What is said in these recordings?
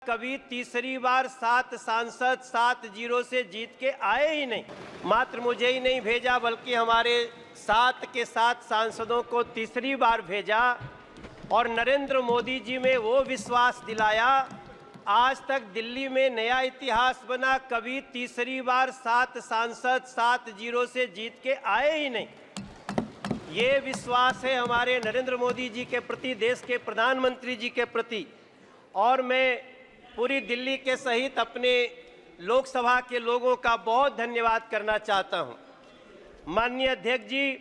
कभी तीसरी बार 7 सांसद 7-0 से जीत के आए ही नहीं। मात्र मुझे ही नहीं भेजा बल्कि हमारे 7 के 7 सांसदों को तीसरी बार भेजा और नरेंद्र मोदी जी में वो विश्वास दिलाया। आज तक दिल्ली में नया इतिहास बना, कभी तीसरी बार 7 सांसद 7-0 से जीत के आए ही नहीं। ये विश्वास है हमारे नरेंद्र मोदी जी के प्रति, देश के प्रधानमंत्री जी के प्रति। और मैं पूरी दिल्ली के सहित अपने लोकसभा के लोगों का बहुत धन्यवाद करना चाहता हूं। माननीय अध्यक्ष जी,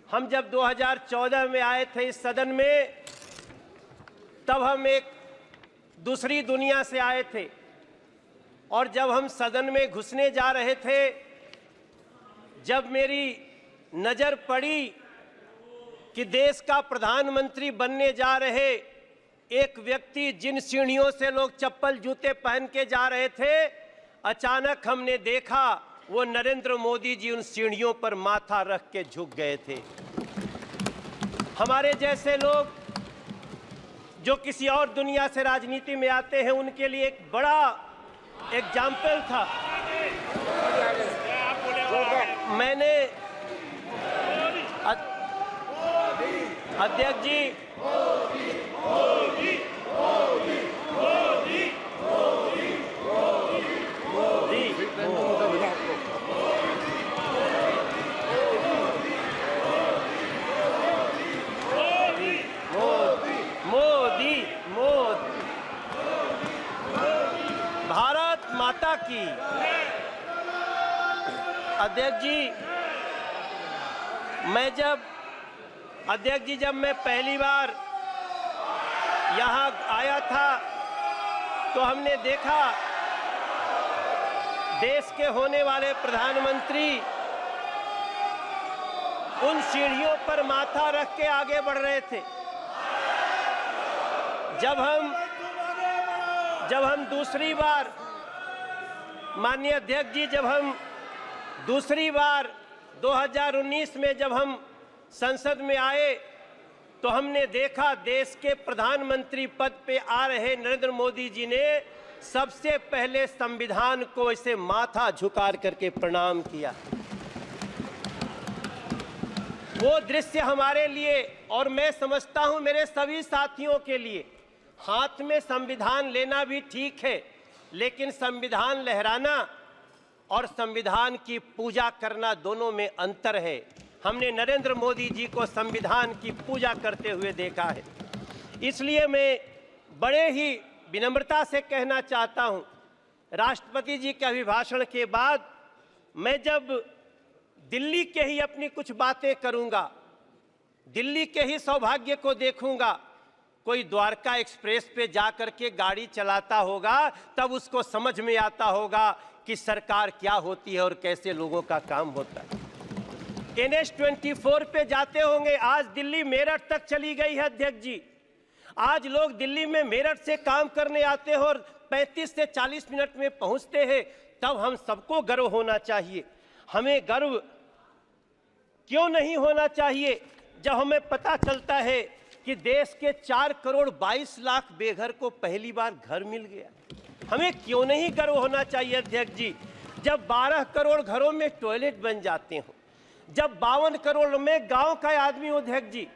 हम जब 2014 में आए थे इस सदन में, तब हम एक दूसरी दुनिया से आए थे और जब हम सदन में घुसने जा रहे थे, जब मेरी नज़र पड़ी कि देश का प्रधानमंत्री बनने जा रहे एक व्यक्ति, जिन सीढ़ियों से लोग चप्पल जूते पहन के जा रहे थे, अचानक हमने देखा वो नरेंद्र मोदी जी उन सीढ़ियों पर माथा रख के झुक गए थे। हमारे जैसे लोग जो किसी और दुनिया से राजनीति में आते हैं, उनके लिए एक बड़ा एग्जाम्पल था। मैंने अध्यक्ष जी, भारत माता की। अध्यक्ष जी, जब मैं पहली बार यहाँ आया था तो हमने देखा देश के होने वाले प्रधानमंत्री उन सीढ़ियों पर माथा रख के आगे बढ़ रहे थे। जब हम दूसरी बार, माननीय अध्यक्ष जी, जब हम दूसरी बार 2019 में जब हम संसद में आए तो हमने देखा देश के प्रधानमंत्री पद पे आ रहे नरेंद्र मोदी जी ने सबसे पहले संविधान को ऐसे माथा झुका करके प्रणाम किया। वो दृश्य हमारे लिए, और मैं समझता हूं मेरे सभी साथियों के लिए, हाथ में संविधान लेना भी ठीक है, लेकिन संविधान लहराना और संविधान की पूजा करना दोनों में अंतर है। हमने नरेंद्र मोदी जी को संविधान की पूजा करते हुए देखा है। इसलिए मैं बड़े ही विनम्रता से कहना चाहता हूं, राष्ट्रपति जी के अभिभाषण के बाद मैं जब दिल्ली के ही अपनी कुछ बातें करूंगा, दिल्ली के ही सौभाग्य को देखूंगा, कोई द्वारका एक्सप्रेस पे जाकर के गाड़ी चलाता होगा तब उसको समझ में आता होगा कि सरकार क्या होती है और कैसे लोगों का काम होता है। NH-24 पे जाते होंगे, आज दिल्ली मेरठ तक चली गई है अध्यक्ष जी। आज लोग दिल्ली में मेरठ से काम करने आते हैं और 35 से 40 मिनट में पहुंचते हैं। तब हम सबको गर्व होना चाहिए। हमें गर्व क्यों नहीं होना चाहिए जब हमें पता चलता है कि देश के 4 करोड़ 22 लाख बेघर को पहली बार घर मिल गया। हमें क्यों नहीं गर्व होना चाहिए अध्यक्ष जी जब 12 करोड़ घरों में टॉयलेट बन जाते हो, जब 52 करोड़ में गांव का आदमी हो। अध्यक्ष जी,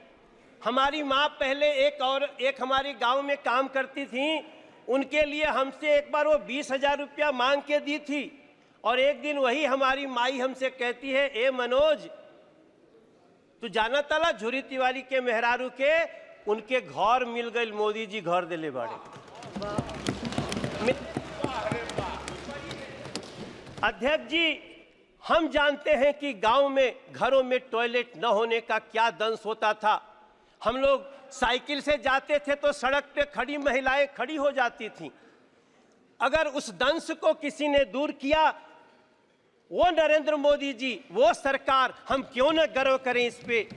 हमारी माँ पहले एक हमारी गांव में काम करती थी, उनके लिए हमसे एक बार वो 20,000 रुपया मांग के दी थी और एक दिन वही हमारी माई हमसे कहती है, ए मनोज, तू जाना ताला झुरी तिवारी के मेहरारू के उनके घर मिल गए, मोदी जी घर दिले बाड़े। अध्यक्ष जी, हम जानते हैं कि गांव में घरों में टॉयलेट न होने का क्या दंश होता था। हम लोग साइकिल से जाते थे तो सड़क पे खड़ी महिलाएं खड़ी हो जाती थीं। अगर उस दंश को किसी ने दूर किया, वो नरेंद्र मोदी जी, वो सरकार, हम क्यों न गर्व करें इस पे।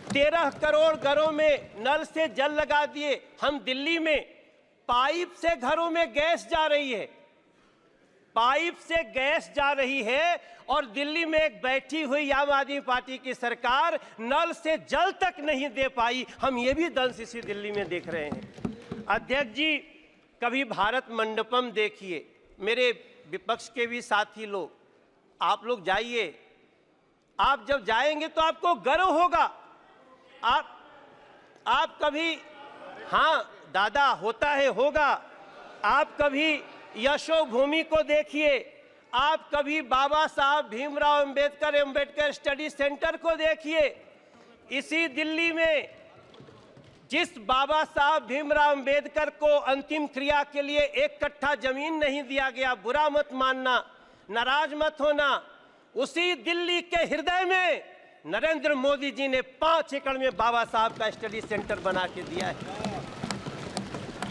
13 करोड़ घरों में नल से जल लगा दिए। हम दिल्ली में पाइप से घरों में गैस जा रही है, पाइप से गैस जा रही है और दिल्ली में एक बैठी हुई आम आदमी पार्टी की सरकार नल से जल तक नहीं दे पाई। हम ये भी दंश इसी दिल्ली में देख रहे हैं। अध्यक्ष जी, कभी भारत मंडपम देखिए। मेरे विपक्ष के भी साथी लोग, आप लोग जाइए। आप जब जाएंगे तो आपको गर्व होगा। आप कभी, हाँ दादा होता है, होगा। आप कभी यशोभूमि को देखिए, आप कभी बाबा साहब भीमराव अंबेडकर स्टडी सेंटर को देखिए। इसी दिल्ली में जिस बाबा साहब भीमराव अंबेडकर को अंतिम क्रिया के लिए 1 कट्ठा जमीन नहीं दिया गया, बुरा मत मानना, नाराज मत होना, उसी दिल्ली के हृदय में नरेंद्र मोदी जी ने 5 एकड़ में बाबा साहब का स्टडी सेंटर बना के दिया है।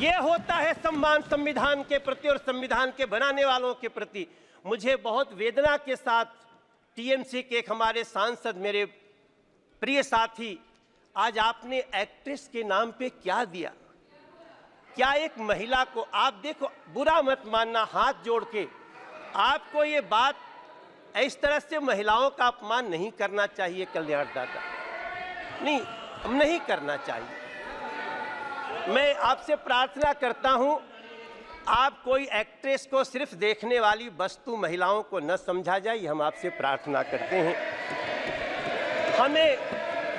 ये होता है सम्मान संविधान के प्रति और संविधान के बनाने वालों के प्रति। मुझे बहुत वेदना के साथ टीएमसी के एक हमारे सांसद, मेरे प्रिय साथी, आज आपने एक्ट्रेस के नाम पे क्या दिया? क्या एक महिला को, आप देखो, बुरा मत मानना, हाथ जोड़ के, आपको ये बात, इस तरह से महिलाओं का अपमान नहीं करना चाहिए कल्याण दादा, नहीं करना चाहिए। मैं आपसे प्रार्थना करता हूं, आप कोई एक्ट्रेस को सिर्फ देखने वाली वस्तु महिलाओं को न समझा जाए, हम आपसे प्रार्थना करते हैं। हमें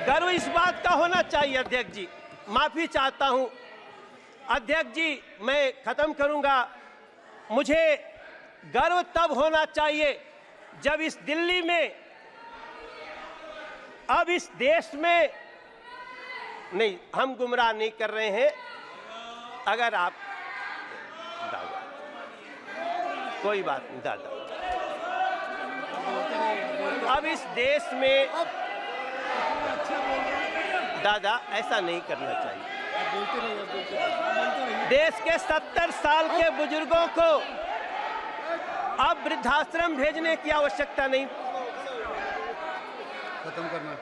गर्व इस बात का होना चाहिए। अध्यक्ष जी, माफी चाहता हूं। अध्यक्ष जी, मैं खत्म करूंगा। मुझे गर्व तब होना चाहिए जब इस दिल्ली में, अब इस देश में, नहीं, हम गुमराह नहीं कर रहे हैं। अगर आप दादा, कोई बात नहीं दादा, अब इस देश में दादा ऐसा नहीं करना चाहिए। देश के 70 साल के बुजुर्गों को अब वृद्धाश्रम भेजने की आवश्यकता नहीं। खत्म करना।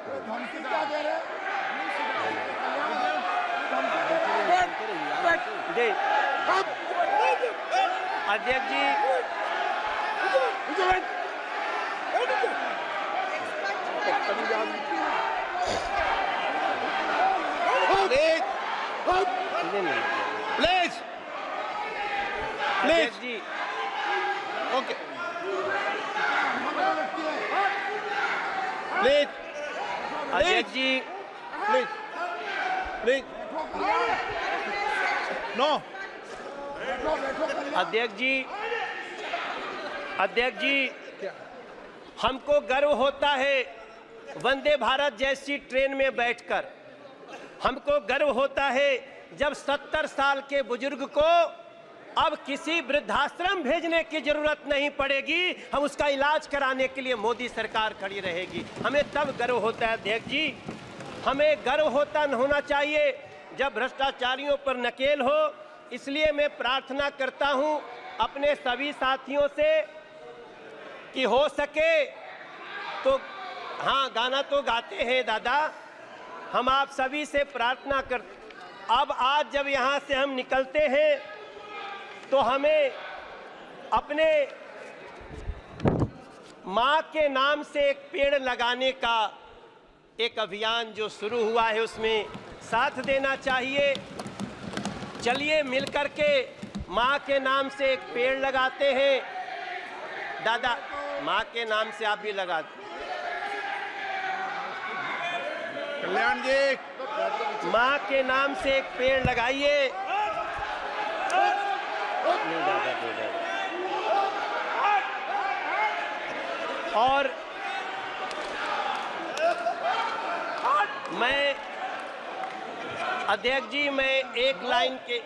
अध्यक्ष जी, प्लीज अध्यक्ष जी, ओके, प्लीज अध्यक्ष जी, प्लीज प्लीज, नो, अध्यक्ष जी, अध्यक्ष जी, हमको गर्व होता है वंदे भारत जैसी ट्रेन में बैठकर। हमको गर्व होता है जब 70 साल के बुजुर्ग को अब किसी वृद्धाश्रम भेजने की जरूरत नहीं पड़ेगी, हम उसका इलाज कराने के लिए मोदी सरकार खड़ी रहेगी। हमें तब गर्व होता है अध्यक्ष जी। हमें गर्व होना चाहिए जब भ्रष्टाचारियों पर नकेल हो। इसलिए मैं प्रार्थना करता हूं अपने सभी साथियों से कि हो सके तो, हाँ गाना तो गाते हैं दादा, हम आप सभी से प्रार्थना कर, अब आज जब यहाँ से हम निकलते हैं तो हमें अपने माँ के नाम से एक पेड़ लगाने का एक अभियान जो शुरू हुआ है उसमें साथ देना चाहिए। चलिए मिलकर के माँ के नाम से एक पेड़ लगाते हैं। दादा, माँ के नाम से आप भी लगा दो। कल्याण जी, माँ के नाम से एक पेड़ लगाइए। और मैं अध्यक्ष जी, मैं एक लाइन के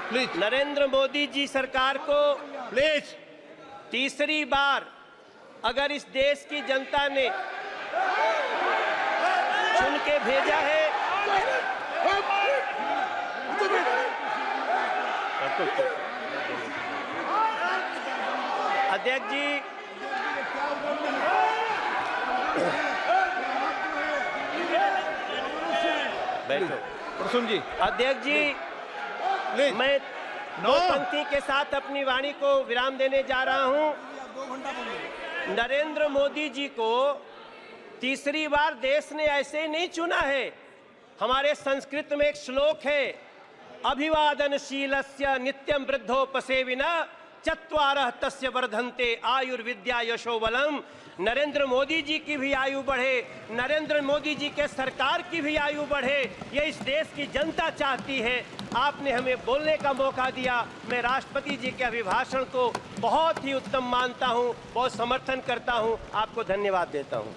प्लीज, नरेंद्र मोदी जी सरकार को प्लीज, तीसरी बार अगर इस देश की जनता ने चुन के भेजा है, अध्यक्ष जी, बैठो। प्रसून जी, अध्यक्ष जी, प्लीज, मैं दो पंक्ति के साथ अपनी वाणी को विराम देने जा रहा हूं। नरेंद्र मोदी जी को तीसरी बार देश ने ऐसे ही नहीं चुना है। हमारे संस्कृत में एक श्लोक है, अभिवादनशीलस्य नित्यं वृद्धोपसेविना चत्वारः तस्य वर्धन्ते आयुर्विद्या यशोबलम। नरेंद्र मोदी जी की भी आयु बढ़े, नरेंद्र मोदी जी के सरकार की भी आयु बढ़े, ये इस देश की जनता चाहती है। आपने हमें बोलने का मौका दिया। मैं राष्ट्रपति जी के अभिभाषण को बहुत ही उत्तम मानता हूं, बहुत समर्थन करता हूं। आपको धन्यवाद देता हूं।